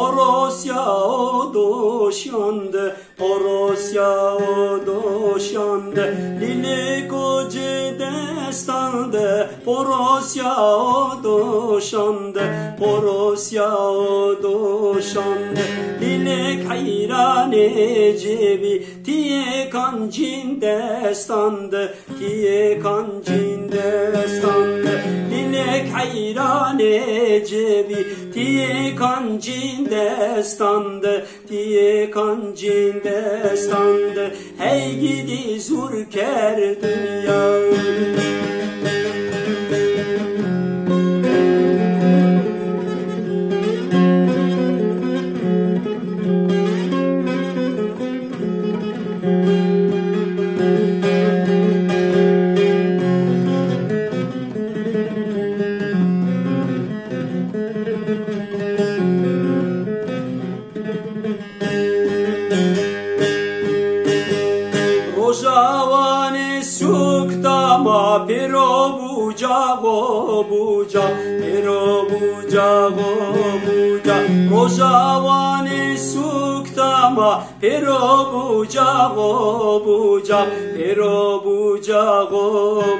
Porosya o doşyandı, porosya o doşyandı, lili koca destandı, porosya o doşyandı, porosya o doşyandı, lilek hayran cebi, tiye kancin destandı, tiye kancin destandı, lilek hayran cebi, tiye kancin destandı, tiye kancin destandı, hey gidi zurker dünya. Rojavane suktama pero buja go buja, pero buja go buja. Rojavane suktama pero buja go buja, pero buja go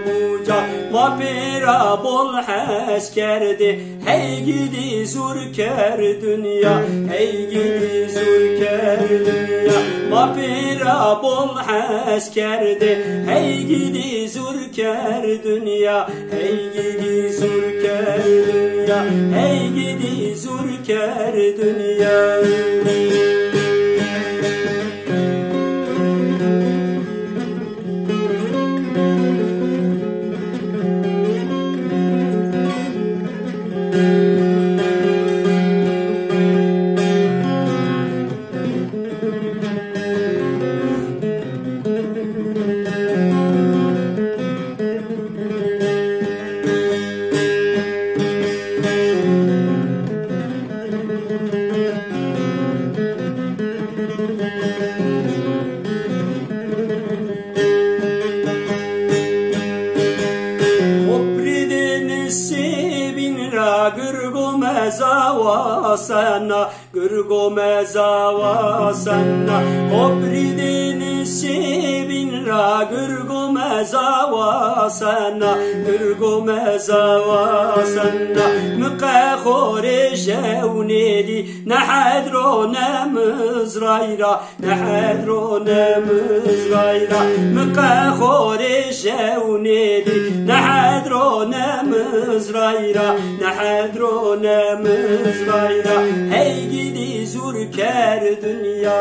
buja. Ma pera bol haskerdi, hey gidi zurker dünya, hey gidi zurker dünya. Ma pera bol askerdi, hey gidi zurker dünya, hey gidi zurker dünya, hey gidi zurker dünya. Gırgo mezava sana, gırgo mezava sana, obridini sevinra, gırgo mezava sana, gırgo mezava sana, mıka khore jewnedi, nehadro nemizrayra, nehadro nemizrayra, mıka khore jewnedi, nehadro nemizrayra, nehadro nemizrayra, hey gidi zurker dünya.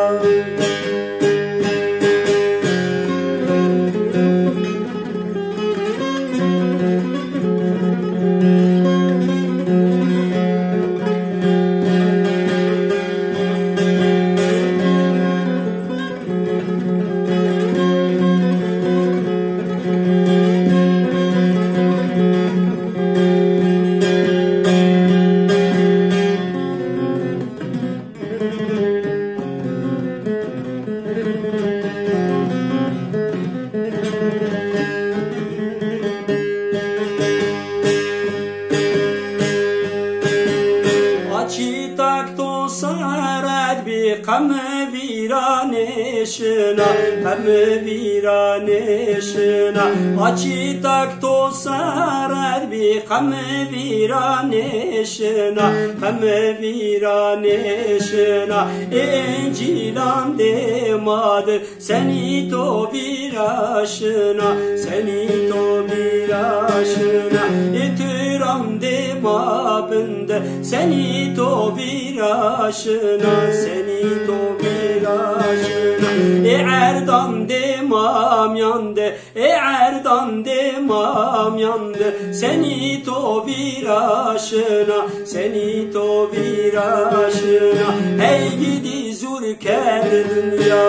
Tak to sarat bi qam viraneshna, qam viraneshna. Achi tak to sarat bi qam viraneshna, qam viraneshna. Encilan demad seni to viraşna, seni to viraşna. İtiram demabinde seni to viraşna, seni to viraşna. Erdam demam yandı, erdam demam yandı. Seni to viraşna, seni to viraşna. Hey gidi zurker dünya.